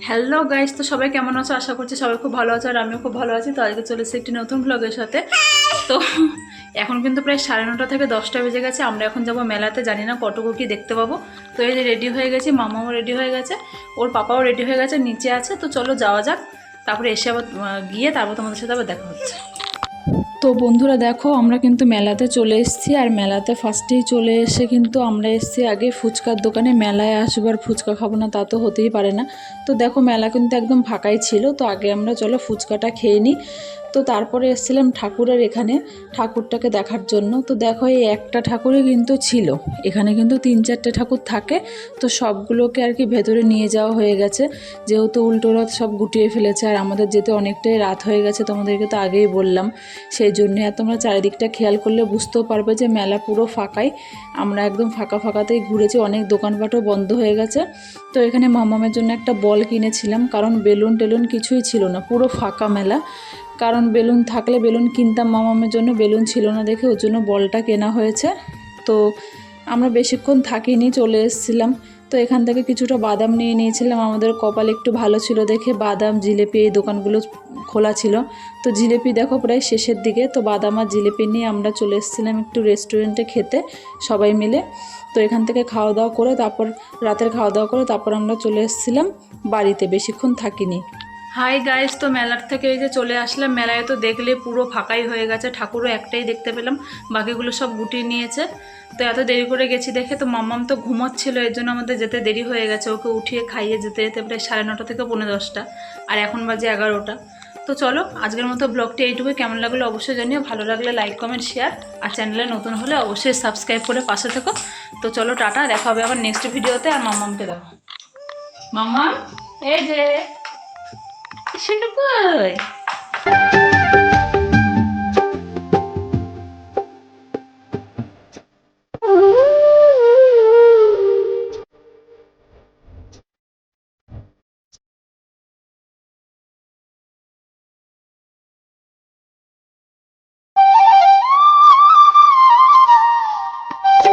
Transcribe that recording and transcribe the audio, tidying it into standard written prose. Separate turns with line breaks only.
Hello guys, তো সবাই কেমন আছো? আশা করছি সবাই খুব ভালো আছো আর আমিও খুব ভালো আছি। তো আজকে চলে এসেছি একটি নতুন ব্লগের সাথে। তো এখন কিন্তু প্রায় 9:30 থেকে 10টা বেজে গেছে। আমরা এখন যাবো মেলাতে, জানি না কটকো কি দেখতে পাবো। তো এই যে রেডি হয়ে গেছি, মামাও রেডি হয়ে গেছে, ওর পাপাও রেডি হয়ে গেছে, নিচে আছে। তো চলো যাওয়া যাক, তারপরে এসে আবার গিয়ে তারপর তোমাদের সাথে আবার দেখা হচ্ছে। তো বন্ধুরা দেখো, আমরা কিন্তু মেলাতে চলে এসেছি। আর মেলাতে ফার্স্টেই চলে এসে কিন্তু আমরা এসেছি আগে ফুচকার দোকানে। মেলায় আসবো আর ফুচকা খাবো না, তা তো হতেই পারে না। তো দেখো মেলা কিন্তু একদম ফাঁকাই ছিল। তো আগে আমরা চলো ফুচকাটা খেয়ে নিই। তো তারপরে এসেছিলাম ঠাকুরের এখানে, ঠাকুরটাকে দেখার জন্য। তো দেখো এই একটা ঠাকুরই কিন্তু ছিল, এখানে কিন্তু 3-4টে ঠাকুর থাকে। তো সবগুলোকে আর কি ভেতরে নিয়ে যাওয়া হয়ে গেছে, যেহেতু উল্টো রথ সব গুটিয়ে ফেলেছে। আর আমাদের যেতে অনেকটাই রাত হয়ে গেছে, তোমাদেরকে তো আগেই বললাম। সেই জন্যে আর তোমরা চারিদিকটা খেয়াল করলে বুঝতেও পারবে যে মেলা পুরো ফাঁকাই। আমরা একদম ফাঁকা ফাঁকাতেই ঘুরেছি, অনেক দোকানপাটও বন্ধ হয়ে গেছে। তো এখানে মামামের জন্য একটা বল কিনেছিলাম, কারণ বেলুন টেলুন কিছুই ছিল না, পুরো ফাঁকা মেলা। কারণ বেলুন থাকলে বেলুন কিনতাম, মামামের জন্য বেলুন ছিল না দেখে ওর জন্য বলটা কেনা হয়েছে। তো আমরা বেশিক্ষণ থাকিনি, চলে এসেছিলাম। তো এখান থেকে কিছুটা বাদাম নিয়ে নিয়েছিলাম, আমাদের কপাল একটু ভালো ছিল দেখে বাদাম জিলেপি এই দোকানগুলো খোলা ছিল। তো জিলেপি দেখো প্রায় শেষের দিকে। তো বাদাম আর জিলেপি নিয়ে আমরা চলে এসেছিলাম একটু রেস্টুরেন্টে খেতে সবাই মিলে। তো এখান থেকে খাওয়া দাওয়া করে তারপর রাতের খাওয়া দাওয়া করে তারপর আমরা চলে এসেছিলাম বাড়িতে, বেশিক্ষণ থাকিনি। হাই গাইস, তো মেলার থেকে এই যে চলে আসলাম। মেলায় তো দেখলে পুরো ফাঁকাই হয়ে গেছে, ঠাকুরও একটাই দেখতে পেলাম, বাকিগুলো সব গুটিয়ে নিয়েছে। তো এত দেরি করে গেছি দেখে তো মাম্মাম তো ঘুমোচ্ছিল, এর জন্য আমাদের যেতে দেরি হয়ে গেছে। ওকে উঠিয়ে খাইয়ে যেতে যেতে প্রায় 9:30 থেকে 10:45, আর এখন বাজে 11টা। তো চলো আজকের মতো ব্লগটি এইটুকুই। কেমন লাগলো অবশ্যই জানিও, ভালো লাগলে লাইক কমেন্ট শেয়ার, আর চ্যানেলে নতুন হলে অবশ্যই সাবস্ক্রাইব করে পাশে থেকো। তো চলো টাটা, দেখা হবে আবার নেক্সট ভিডিওতে। আর মাম্মামকে দেখো, মাম্মা এই যে শুনু কই?